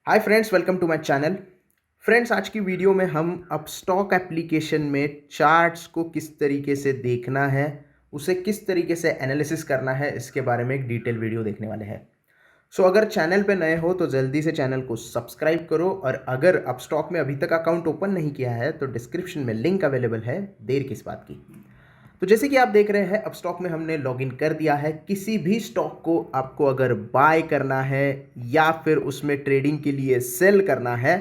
Hi friends, welcome to my channel. Friends, आज की video में हम अपस्टॉक एप्लीकेशन में चार्ट्स को किस तरीके से देखना है, उसे किस तरीके से एनालिसिस करना है, इसके बारे में एक डिटेल वीडियो देखने वाले हैं। अगर चैनल पे नए हो तो जल्दी से चैनल को सब्सक्राइब करो, और अगर अपस्टॉक में अभी तक अकाउंट ओपन नहीं किया है तो डिस्क्रिप्शन में लिंक अवेलेबल है, देर किस बात की। तो जैसे कि आप देख रहे हैं, अब स्टॉक में हमने लॉगिन कर दिया है। किसी भी स्टॉक को आपको अगर बाय करना है या फिर उसमें ट्रेडिंग के लिए सेल करना है,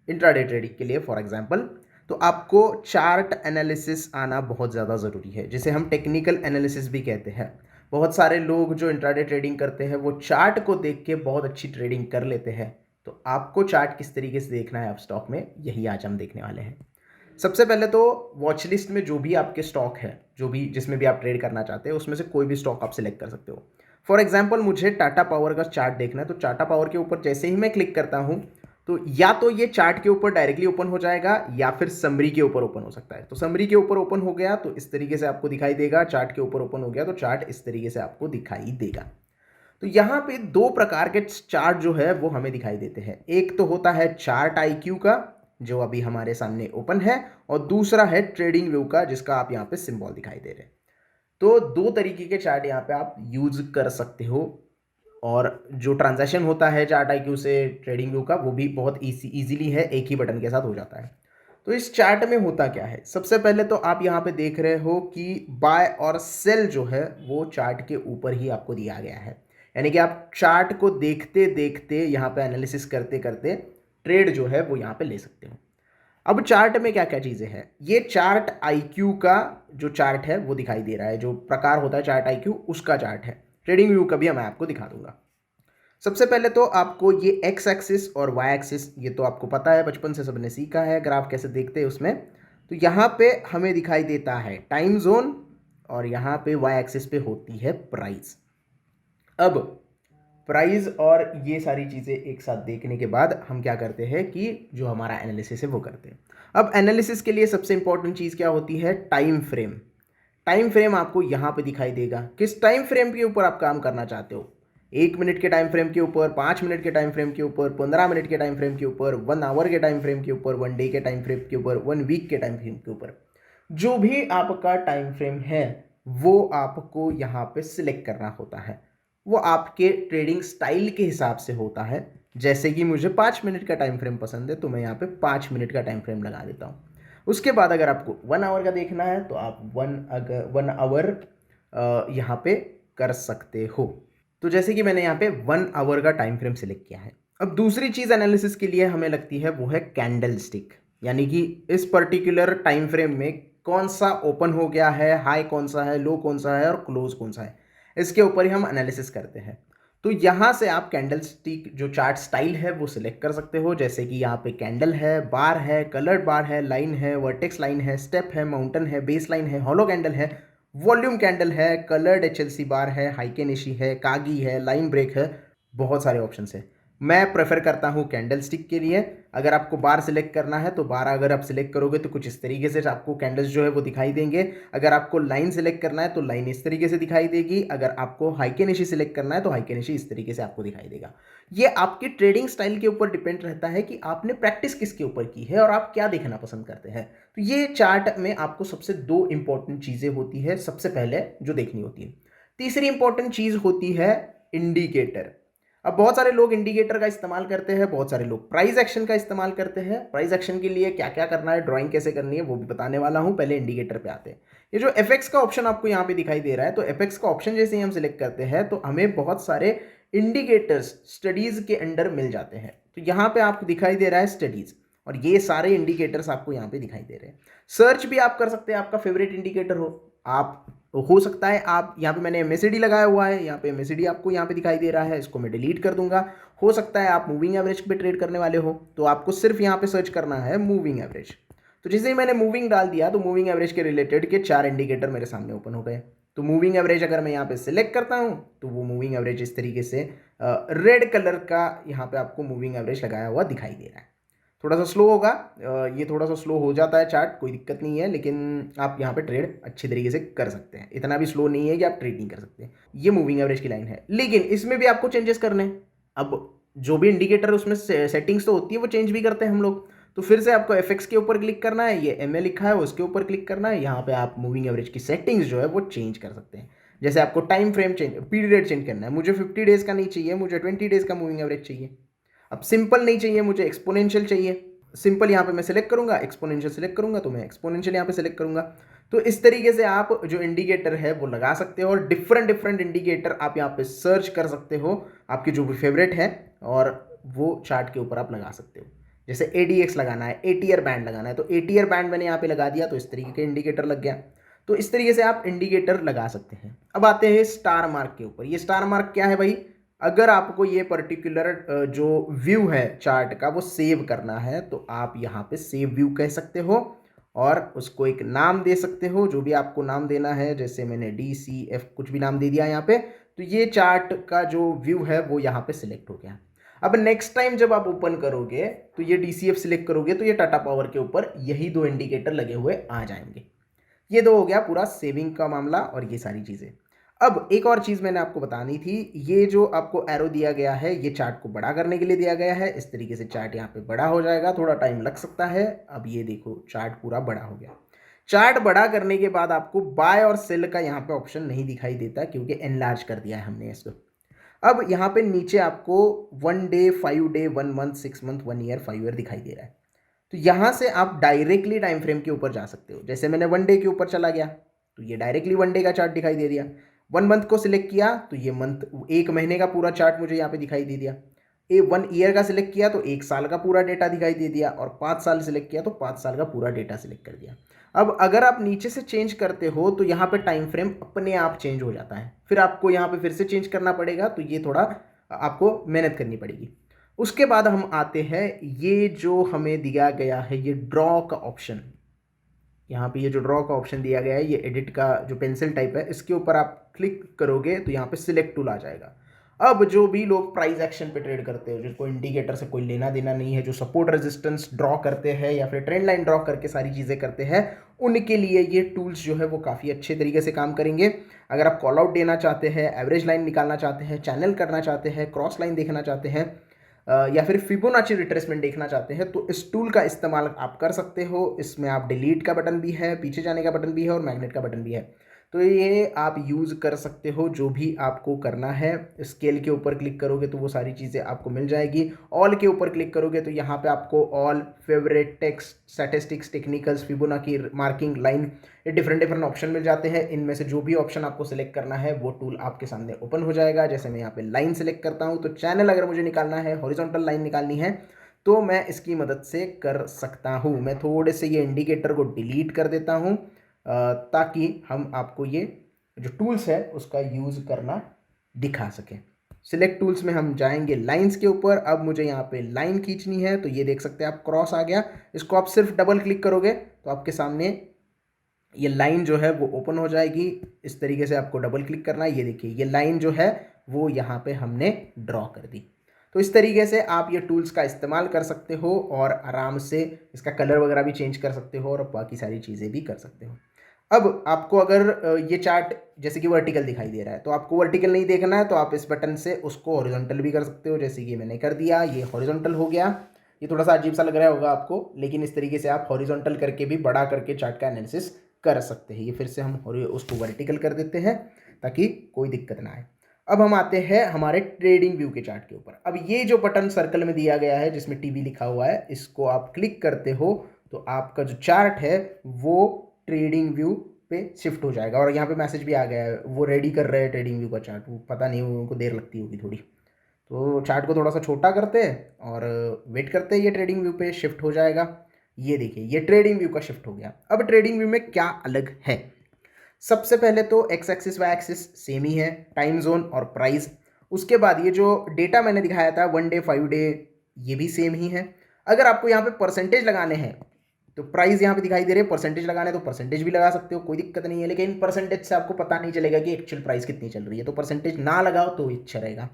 इंट्राडे ट्रेडिंग के लिए फॉर एग्जांपल, तो आपको चार्ट एनालिसिस आना बहुत ज़्यादा ज़रूरी है, जिसे हम टेक्निकल एनालिसिस भी कहते हैं। बहुत सारे लोग जो इंट्राडे ट्रेडिंग करते हैं वो चार्ट को देख के बहुत अच्छी ट्रेडिंग कर लेते हैं। तो आपको चार्ट किस तरीके से देखना है अब स्टॉक में, यही आज हम देखने वाले हैं। सबसे पहले तो वॉच लिस्ट में जो भी आपके स्टॉक है, जो भी जिसमें भी आप ट्रेड करना चाहते हैं, उसमें से कोई भी स्टॉक आप सिलेक्ट कर सकते हो। फॉर एग्जांपल, मुझे टाटा पावर का चार्ट देखना है, तो टाटा पावर के ऊपर जैसे ही मैं क्लिक करता हूं, तो या तो ये चार्ट के ऊपर डायरेक्टली ओपन हो जाएगा या फिर समरी के ऊपर ओपन हो सकता है। तो समरी के ऊपर ओपन हो गया तो इस तरीके से आपको दिखाई देगा, चार्ट के ऊपर ओपन हो गया तो चार्ट इस तरीके से आपको दिखाई देगा। तो यहाँ पे दो प्रकार के चार्ट जो है वो हमें दिखाई देते हैं। एक तो होता है चार्ट आईक्यू का, जो अभी हमारे सामने ओपन है, और दूसरा है ट्रेडिंग व्यू का, जिसका आप यहाँ पे सिंबल दिखाई दे रहे हैं। तो दो तरीके के चार्ट यहाँ पे आप यूज कर सकते हो, और जो ट्रांजैक्शन होता है चार्ट आईक्यू से ट्रेडिंग व्यू का, वो भी बहुत इजीली है, एक ही बटन के साथ हो जाता है। तो इस चार्ट में होता क्या है, सबसे पहले तो आप यहाँ पे देख रहे हो कि बाय और सेल जो है वो चार्ट के ऊपर ही आपको दिया गया है। यानी कि आप चार्ट को देखते देखते यहाँ पे एनालिसिस करते करते ट्रेड जो है वो यहाँ पे ले सकते हो। अब चार्ट में क्या क्या चीज़ें हैं, ये चार्ट आईक्यू का जो चार्ट है वो दिखाई दे रहा है, जो प्रकार होता है चार्ट आईक्यू उसका चार्ट है। ट्रेडिंग व्यू का भी मैं आपको दिखा दूंगा। सबसे पहले तो आपको ये एक्स एक्सिस और वाई एक्सिस, ये तो आपको पता है, बचपन से सबने सीखा है ग्राफ कैसे देखते हैं उसमें। तो यहाँ पे हमें दिखाई देता है टाइम जोन, और यहाँ पे वाई एक्सिस पे होती है प्राइस। अब प्राइस और ये सारी चीज़ें एक साथ देखने के बाद हम क्या करते हैं कि जो हमारा एनालिसिस है वो करते हैं। अब एनालिसिस के लिए सबसे इंपॉर्टेंट चीज़ क्या होती है, टाइम फ्रेम। टाइम फ्रेम आपको यहाँ पे दिखाई देगा, किस टाइम फ्रेम के ऊपर आप काम करना चाहते हो। 1 मिनट के टाइम फ्रेम के ऊपर, 5 मिनट के टाइम फ्रेम के ऊपर, 15 मिनट के टाइम फ्रेम के ऊपर, 1 आवर के टाइम फ्रेम के ऊपर, 1 डे के टाइम फ्रेम के ऊपर, 1 वीक के टाइम फ्रेम के ऊपर। जो भी आपका टाइम फ्रेम है वो आपको यहाँ पे सिलेक्ट करना होता है। वो आपके ट्रेडिंग स्टाइल के हिसाब से होता है। जैसे कि मुझे 5 मिनट का टाइम फ्रेम पसंद है तो मैं यहाँ पे 5 मिनट का टाइम फ्रेम लगा देता हूँ। उसके बाद अगर आपको 1 आवर का देखना है तो आप 1 आवर यहाँ पे कर सकते हो। तो जैसे कि मैंने यहाँ पे 1 आवर का टाइम फ्रेम सिलेक्ट किया है। अब दूसरी चीज़ एनालिसिस के लिए हमें लगती है वो है कैंडल स्टिक, यानी कि इस पर्टिकुलर टाइम फ्रेम में कौन सा ओपन हो गया है, हाई कौन सा है, लो कौन सा है और क्लोज कौन सा है, इसके ऊपर ही हम एनालिसिस करते हैं। तो यहाँ से आप कैंडल स्टिक जो चार्ट स्टाइल है वो सिलेक्ट कर सकते हो। जैसे कि यहाँ पे कैंडल है, बार है, कलर्ड बार है, लाइन है, वर्टेक्स लाइन है, स्टेप है, माउंटेन है, बेस लाइन है, हॉलो कैंडल है, वॉल्यूम कैंडल है, कलर्ड एचएलसी बार है, हाइकेनेशी है, कागी है, लाइन ब्रेक है, बहुत सारे ऑप्शंस है। मैं प्रेफर करता हूँ कैंडल स्टिक के लिए। अगर आपको बार सिलेक्ट करना है तो बार अगर आप सिलेक्ट करोगे तो कुछ इस तरीके से आपको कैंडल्स जो है वो दिखाई देंगे। अगर आपको लाइन सिलेक्ट करना है तो लाइन इस तरीके से दिखाई देगी। अगर आपको हाइकेनेशी सिलेक्ट करना है तो हाइकेनेशी इस तरीके से आपको दिखाई देगा। ये आपकी ट्रेडिंग स्टाइल के ऊपर डिपेंड रहता है कि आपने प्रैक्टिस किसके ऊपर की है और आप क्या देखना पसंद करते हैं। तो ये चार्ट में आपको सबसे दो इंपॉर्टेंट चीज़ें होती है सबसे पहले जो देखनी होती है। तीसरी इंपॉर्टेंट चीज़ होती है इंडिकेटर। अब बहुत सारे लोग इंडिकेटर का इस्तेमाल करते हैं, बहुत सारे लोग प्राइस एक्शन का इस्तेमाल करते हैं। प्राइस एक्शन के लिए क्या क्या करना है, ड्राइंग कैसे करनी है, वो भी बताने वाला हूं। पहले इंडिकेटर पे आते हैं। ये जो एफएक्स का ऑप्शन आपको यहाँ पे दिखाई दे रहा है, तो एफएक्स का ऑप्शन जैसे ही हम सिलेक्ट करते हैं तो हमें बहुत सारे इंडिकेटर्स स्टडीज के अंडर मिल जाते हैं। तो यहाँ पे आपको दिखाई दे रहा है स्टडीज, और ये सारे इंडिकेटर्स आपको यहाँ पे दिखाई दे रहे हैं। सर्च भी आप कर सकते हैं, आपका फेवरेट इंडिकेटर आप हो सकता है आप यहाँ पे, मैंने एमएसीडी लगाया हुआ है, यहाँ पे एमएसीडी आपको यहाँ पे दिखाई दे रहा है, इसको मैं डिलीट कर दूंगा। हो सकता है आप मूविंग एवरेज पे ट्रेड करने वाले हो, तो आपको सिर्फ यहाँ पे सर्च करना है मूविंग एवरेज। तो जैसे ही मैंने मूविंग डाल दिया तो मूविंग एवरेज के रिलेटेड के 4 इंडिकेटर मेरे सामने ओपन हो गए। तो मूविंग एवरेज अगर मैं यहाँ पे सिलेक्ट करता हूँ तो वो मूविंग एवरेज इस तरीके से रेड कलर का यहाँ पे आपको मूविंग एवरेज लगाया हुआ दिखाई दे रहा है। थोड़ा सा स्लो होगा, ये थोड़ा सा स्लो हो जाता है चार्ट, कोई दिक्कत नहीं है, लेकिन आप यहाँ पे ट्रेड अच्छे तरीके से कर सकते हैं। इतना भी स्लो नहीं है कि आप ट्रेड नहीं कर सकते। ये मूविंग एवरेज की लाइन है, लेकिन इसमें भी आपको चेंजेस करने हैं। अब जो भी इंडिकेटर उसमें सेटिंग्स तो होती है वो चेंज भी करते हैं हम लोग। तो फिर से आपको एफएक्स के ऊपर क्लिक करना है, ये एमए लिखा है उसके ऊपर क्लिक करना है। यहाँ पे आप मूविंग एवरेज की सेटिंग्स जो है वो चेंज कर सकते हैं। जैसे आपको time frame change, period change करना है, मुझे 50 डेज का नहीं चाहिए, मुझे 20 डेज का मूविंग एवरेज चाहिए। अब सिंपल नहीं चाहिए, मुझे एक्सपोनेंशियल चाहिए। सिंपल यहाँ पे मैं सेलेक्ट करूंगा, एक्सपोनेंशियल सेलेक्ट करूंगा तो मैं एक्सपोनेंशियल यहाँ पे सेलेक्ट करूंगा। तो इस तरीके से आप जो इंडिकेटर है वो लगा सकते हो और डिफरेंट डिफरेंट इंडिकेटर आप यहाँ पे सर्च कर सकते हो, आपके जो भी फेवरेट है, और वो चार्ट के ऊपर आप लगा सकते हो। जैसे ADX लगाना है, एटीयर बैंड लगाना है, तो एटीयर बैंड मैंने यहाँ पे लगा दिया तो इस तरीके के इंडिकेटर लग गया। तो इस तरीके से आप इंडिकेटर लगा सकते हैं। अब आते हैं स्टार मार्क के ऊपर। ये स्टार मार्क क्या है भाई? अगर आपको ये पर्टिकुलर जो व्यू है चार्ट का वो सेव करना है तो आप यहाँ पे सेव व्यू कह सकते हो और उसको एक नाम दे सकते हो, जो भी आपको नाम देना है। जैसे मैंने DCF कुछ भी नाम दे दिया यहाँ पे, तो ये चार्ट का जो व्यू है वो यहाँ पे सिलेक्ट हो गया। अब नेक्स्ट टाइम जब आप ओपन करोगे तो ये DCF सिलेक्ट करोगे तो ये टाटा पावर के ऊपर यही दो इंडिकेटर लगे हुए आ जाएंगे। ये तो हो गया पूरा सेविंग का मामला और ये सारी चीज़ें। अब एक और चीज़ मैंने आपको बतानी थी, ये जो आपको एरो दिया गया है ये चार्ट को बड़ा करने के लिए दिया गया है। इस तरीके से चार्ट यहाँ पे बड़ा हो जाएगा, थोड़ा टाइम लग सकता है। अब ये देखो चार्ट पूरा बड़ा हो गया। चार्ट बड़ा करने के बाद आपको बाय और सेल का यहाँ पे ऑप्शन नहीं दिखाई देता क्योंकि एनलार्ज कर दिया है हमने इसको। अब यहाँ पे नीचे आपको 1 day, 5 day, 1 month, 6 month, 1 year, 5 year दिखाई दे रहा है। तो यहाँ से आप डायरेक्टली टाइम फ्रेम के ऊपर जा सकते हो। जैसे मैंने 1 डे के ऊपर चला गया तो ये डायरेक्टली 1 डे का चार्ट दिखाई दे दिया। 1 मंथ को सिलेक्ट किया तो ये मंथ, 1 महीने का पूरा चार्ट मुझे यहाँ पे दिखाई दे दिया। 1 ईयर का सिलेक्ट किया तो 1 साल का पूरा डेटा दिखाई दे दिया, और 5 साल सिलेक्ट किया तो 5 साल का पूरा डेटा सिलेक्ट कर दिया। अब अगर आप नीचे से चेंज करते हो तो यहाँ पे टाइम फ्रेम अपने आप चेंज हो जाता है, फिर आपको यहाँ पे फिर से चेंज करना पड़ेगा, तो ये थोड़ा आपको मेहनत करनी पड़ेगी। उसके बाद हम आते हैं, ये जो हमें दिया गया है ये ड्रॉ का ऑप्शन। यहाँ पे ये जो ड्रॉ का ऑप्शन दिया गया है, ये एडिट का जो पेंसिल टाइप है, इसके ऊपर आप क्लिक करोगे तो यहाँ पे सिलेक्ट टूल आ जाएगा। अब जो भी लोग प्राइस एक्शन पे ट्रेड करते हो, जिनको इंडिकेटर से कोई लेना देना नहीं है, जो सपोर्ट रेजिस्टेंस ड्रॉ करते हैं या फिर ट्रेंड लाइन ड्रॉ करके सारी चीज़ें करते हैं, उनके लिए ये टूल्स जो है वो काफ़ी अच्छे तरीके से काम करेंगे। अगर आप कॉल आउट देना चाहते हैं, एवरेज लाइन निकालना चाहते हैं, चैनल करना चाहते हैं, क्रॉस लाइन देखना चाहते हैं, या फिर फिबोनाची रिट्रेसमेंट देखना चाहते हैं, तो इस टूल का इस्तेमाल आप कर सकते हो। इसमें आप डिलीट का बटन भी है, पीछे जाने का बटन भी है और मैग्नेट का बटन भी है, तो ये आप यूज़ कर सकते हो जो भी आपको करना है। स्केल के ऊपर क्लिक करोगे तो वो सारी चीज़ें आपको मिल जाएगी। ऑल के ऊपर क्लिक करोगे तो यहाँ पे आपको all, favourite, text, statistics, technicals, Fibonacci, marking, line, ये डिफरेंट डिफरेंट ऑप्शन मिल जाते हैं। इनमें से जो भी ऑप्शन आपको सिलेक्ट करना है वो टूल आपके सामने ओपन हो जाएगा। जैसे मैं यहाँ पे लाइन सेलेक्ट करता हूँ तो चैनल अगर मुझे निकालना है, हॉरिजॉन्टल लाइन निकालनी है, तो मैं इसकी मदद से कर सकता हूँ। मैं थोड़े से ये इंडिकेटर को डिलीट कर देता हूँ ताकि हम आपको ये जो टूल्स है उसका यूज़ करना दिखा सकें। सिलेक्ट टूल्स में हम जाएंगे लाइंस के ऊपर। अब मुझे यहाँ पे लाइन खींचनी है तो ये देख सकते हैं आप, क्रॉस आ गया। इसको आप सिर्फ डबल क्लिक करोगे तो आपके सामने ये लाइन जो है वो ओपन हो जाएगी। इस तरीके से आपको डबल क्लिक करना है। ये देखिए ये लाइन जो है वो यहाँ पे हमने ड्रॉ कर दी। तो इस तरीके से आप ये टूल्स का इस्तेमाल कर सकते हो और आराम से इसका कलर वगैरह भी चेंज कर सकते हो और बाकी सारी चीज़ें भी कर सकते हो। अब आपको अगर ये चार्ट जैसे कि वर्टिकल दिखाई दे रहा है तो आपको वर्टिकल नहीं देखना है तो आप इस बटन से उसको हॉरिजॉन्टल भी कर सकते हो। जैसे कि मैंने कर दिया, ये हॉरिजॉन्टल हो गया। ये थोड़ा सा अजीब सा लग रहा होगा आपको, लेकिन इस तरीके से आप हॉरिजॉन्टल करके भी बड़ा करके चार्ट का एनालिसिस कर सकते हैं। ये फिर से हम उसको वर्टिकल कर देते हैं ताकि कोई दिक्कत ना आए। अब हम आते हैं हमारे ट्रेडिंग व्यू के चार्ट के ऊपर। अब ये जो बटन सर्कल में दिया गया है जिसमें टीवी लिखा हुआ है, इसको आप क्लिक करते हो तो आपका जो चार्ट है वो ट्रेडिंग व्यू पे शिफ्ट हो जाएगा। और यहाँ पे मैसेज भी आ गया है, वो रेडी कर रहे हैं ट्रेडिंग व्यू का चार्ट। वो पता नहीं उनको देर लगती होगी थोड़ी, तो चार्ट को थोड़ा सा छोटा करते हैं और वेट करते हैं, ये ट्रेडिंग व्यू पे शिफ्ट हो जाएगा। ये देखिए ये ट्रेडिंग व्यू का शिफ्ट हो गया। अब ट्रेडिंग व्यू में क्या अलग है? सबसे पहले तो x axis y axis same ही है, टाइम जोन और प्राइस। उसके बाद ये जो डेटा मैंने दिखाया था 1 डे, 5 डे, ये भी सेम ही है। अगर आपको यहाँ पे परसेंटेज लगाने हैं तो प्राइस यहाँ पे दिखाई दे रहे हैं, परसेंटेज लगाने तो परसेंटेज भी लगा सकते हो, कोई दिक्कत नहीं है। लेकिन परसेंटेज से आपको पता नहीं चलेगा कि एक्चुअल प्राइस कितनी चल रही है, तो परसेंटेज ना लगाओ तो अच्छा रहेगा।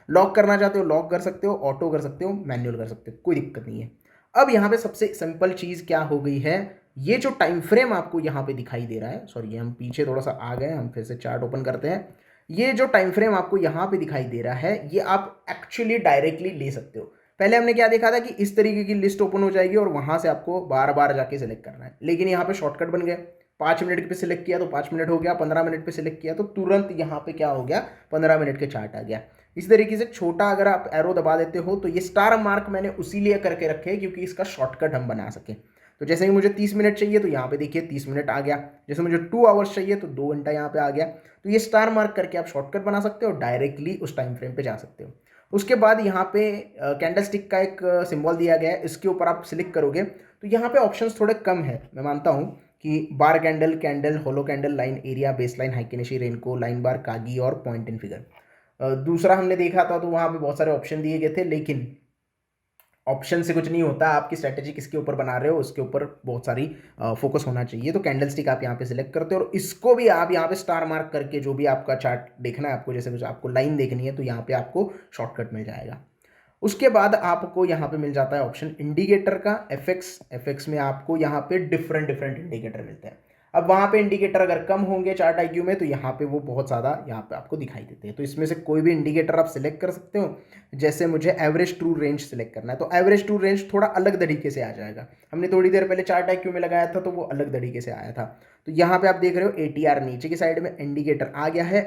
लॉक करना चाहते हो लॉक कर सकते हो, ऑटो कर सकते हो, मैन्युअल कर सकते हो, कोई दिक्कत नहीं है। अब यहाँ पे सबसे सिंपल चीज़ क्या हो गई है, ये जो टाइम फ्रेम आपको यहाँ पे दिखाई दे रहा है, सॉरी ये हम पीछे थोड़ा सा आ गए, हम फिर से चार्ट ओपन करते हैं। ये जो टाइम फ्रेम आपको यहाँ पे दिखाई दे रहा है, ये आप एक्चुअली डायरेक्टली ले सकते हो। पहले हमने क्या देखा था कि इस तरीके की लिस्ट ओपन हो जाएगी और वहाँ से आपको बार बार जाके सिलेक्ट करना है, लेकिन यहाँ पे शॉर्टकट बन गया। 5 मिनट पे सिलेक्ट किया तो 5 मिनट हो गया, 15 मिनट पे सिलेक्ट किया तो तुरंत यहाँ पे क्या हो गया, 15 मिनट के चार्ट आ गया। इस तरीके से छोटा अगर आप एरो दबा देते हो तो ये स्टार मार्क मैंने उसी लिए करके रखे हैं क्योंकि इसका शॉर्टकट हम बना सकें। तो जैसे ही मुझे 30 मिनट चाहिए तो यहाँ पे देखिए 30 मिनट आ गया, जैसे मुझे 2 आवर्स चाहिए तो 2 घंटा यहाँ पे आ गया। तो ये स्टार मार्क करके आप शॉर्टकट बना सकते हो, डायरेक्टली उस टाइम फ्रेम पे जा सकते हो। उसके बाद यहाँ पे कैंडल स्टिक का एक सिंबल दिया गया है, इसके ऊपर आप क्लिक करोगे तो यहाँ पे ऑप्शंस थोड़े कम है। मैं मानता हूँ कि bar candle, candle, hollow candle, line area, base line, heikin ashi, renko, line bar, kagi और पॉइंट इन फिगर। दूसरा हमने देखा था तो वहाँ पे बहुत सारे ऑप्शन दिए गए थे, लेकिन ऑप्शन से कुछ नहीं होता, आपकी स्ट्रैटेजी किसके ऊपर बना रहे हो उसके ऊपर बहुत सारी फोकस होना चाहिए। तो कैंडल स्टिक आप यहाँ पे सिलेक्ट करते हो और इसको भी आप यहाँ पे स्टार मार्क करके जो भी आपका चार्ट देखना है आपको, जैसे कुछ आपको लाइन देखनी है तो यहाँ पे आपको शॉर्टकट मिल जाएगा। उसके बाद आपको यहाँ पे मिल जाता है ऑप्शन इंडिकेटर का, एफएक्स में आपको यहाँ पे डिफरेंट डिफरेंट इंडिकेटर मिलते हैं। अब वहाँ पे इंडिकेटर अगर कम होंगे चार्ट आईक्यू में तो यहाँ पे वो बहुत ज़्यादा यहाँ पे आपको दिखाई देते हैं। तो इसमें से कोई भी इंडिकेटर आप सिलेक्ट कर सकते हो। जैसे मुझे एवरेज ट्रू रेंज सिलेक्ट करना है तो एवरेज ट्रू रेंज थोड़ा अलग तरीके से आ जाएगा। हमने थोड़ी देर पहले चार्ट आईक्यू में लगाया था तो वो अलग तरीके से आया था। तो यहाँ पे आप देख रहे हो एटीआर नीचे की साइड में इंडिकेटर आ गया है।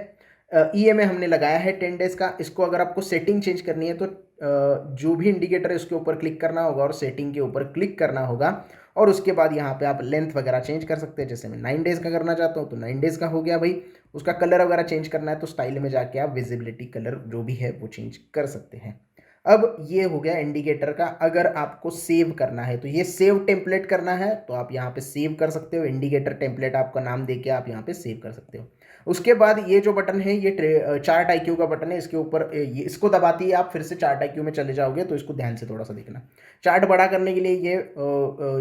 ईएमए हमने लगाया है 10 डेज का। इसको अगर आपको सेटिंग चेंज करनी है तो जो भी इंडिकेटर है उसके ऊपर क्लिक करना होगा और सेटिंग के ऊपर क्लिक करना होगा और उसके बाद यहाँ पे आप लेंथ वगैरह चेंज कर सकते हैं। जैसे मैं 9 डेज़ का करना चाहता हूँ तो 9 डेज़ का हो गया भाई। उसका कलर वगैरह चेंज करना है तो स्टाइल में जाके आप विजिबिलिटी कलर जो भी है वो चेंज कर सकते हैं। अब ये हो गया इंडिकेटर का। अगर आपको सेव करना है तो ये सेव टेम्पलेट करना है तो आप यहाँ पे सेव कर सकते हो। इंडिकेटर टेम्पलेट आपका नाम दे के आप यहाँ पे सेव कर सकते हो। उसके बाद ये जो बटन है ये चार्ट आईक्यू का बटन है। इसके ऊपर इसको दबाती है आप फिर से चार्ट आईक्यू में चले जाओगे तो इसको ध्यान से थोड़ा सा देखना। चार्ट बड़ा करने के लिए ये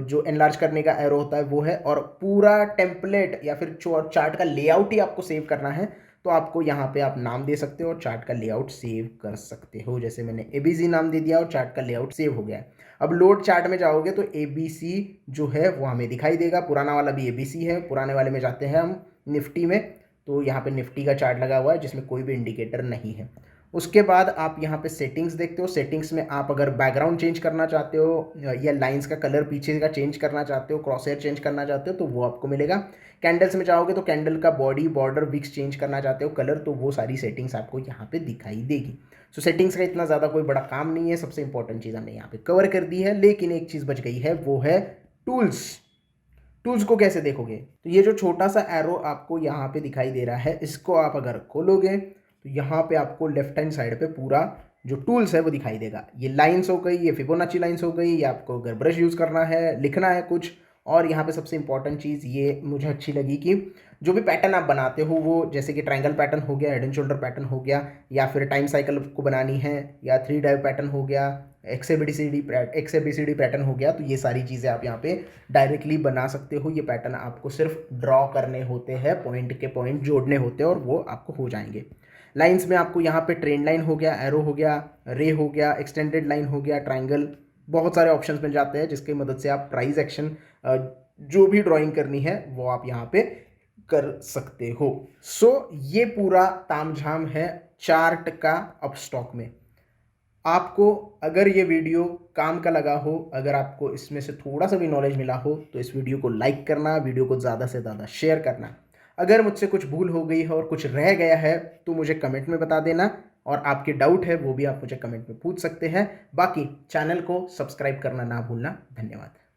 जो एनलार्ज करने का एरो होता है वो है, और पूरा टेम्पलेट या फिर चार्ट का लेआउट ही आपको सेव करना है तो आपको यहाँ पे आप नाम दे सकते हो और चार्ट का लेआउट सेव कर सकते हो। जैसे मैंने एबीसी नाम दे दिया और चार्ट का लेआउट सेव हो गया है। अब लोड चार्ट में जाओगे तो एबीसी जो है वो हमें दिखाई देगा। पुराना वाला भी एबीसी है। पुराने वाले में जाते हैं हम निफ्टी में, तो यहाँ पे निफ्टी का चार्ट लगा हुआ है जिसमें कोई भी इंडिकेटर नहीं है। उसके बाद आप यहाँ पे सेटिंग्स देखते हो। सेटिंग्स में आप अगर बैकग्राउंड चेंज करना चाहते हो या लाइंस का कलर पीछे का चेंज करना चाहते हो, क्रॉस हेयर चेंज करना चाहते हो तो वो आपको मिलेगा। कैंडल्स में जाओगे तो कैंडल का बॉडी, बॉर्डर, विक्स चेंज करना चाहते हो, कलर, तो वो सारी सेटिंग्स आपको यहाँ पे दिखाई देगी। सो सेटिंग्स का इतना ज़्यादा कोई बड़ा काम नहीं है। सबसे इंपॉर्टेंट चीज़ हमने यहाँ पे कवर कर दी है, लेकिन एक चीज़ बच गई है, वो है टूल्स। टूल्स को कैसे देखोगे? तो ये जो छोटा सा एरो आपको यहाँ पे दिखाई दे रहा है, इसको आप अगर खोलोगे तो यहाँ पे आपको लेफ्ट हैंड साइड पे पूरा जो टूल्स है वो दिखाई देगा। ये लाइंस हो गई, ये फिबोनाची लाइंस हो गई, या आपको अगर ब्रश यूज़ करना है, लिखना है कुछ। और यहाँ पे सबसे इंपॉर्टेंट चीज़ ये मुझे अच्छी लगी कि जो भी पैटर्न आप बनाते हो वो, जैसे कि ट्रायंगल पैटर्न हो गया, हेड एंड शोल्डर पैटर्न हो गया, या फिर टाइम साइकिल को बनानी है, या 3 डाइव पैटर्न हो गया, x A B C D pattern हो गया, तो ये सारी चीज़ें आप यहाँ पे डायरेक्टली बना सकते हो। ये पैटर्न आपको सिर्फ ड्रॉ करने होते हैं, पॉइंट के पॉइंट जोड़ने होते हैं और वो आपको हो जाएंगे। लाइंस में आपको यहाँ पे ट्रेंड लाइन हो गया, एरो हो गया, रे हो गया, एक्सटेंडेड लाइन हो गया, ट्राइंगल, बहुत सारे ऑप्शंस मिल जाते हैं जिसकी मदद से आप ट्राइज एक्शन जो भी ड्राइंग करनी है वो आप यहाँ पे कर सकते हो। सो ये पूरा तामझाम है चार्ट का अपस्टॉक में। आपको अगर ये वीडियो काम का लगा हो, अगर आपको इसमें से थोड़ा सा भी नॉलेज मिला हो तो इस वीडियो को लाइक करना, वीडियो को ज़्यादा से ज़्यादा शेयर करना। अगर मुझसे कुछ भूल हो गई है और कुछ रह गया है तो मुझे कमेंट में बता देना, और आपके डाउट है वो भी आप मुझे कमेंट में पूछ सकते हैं। बाकी चैनल को सब्सक्राइब करना ना भूलना। धन्यवाद।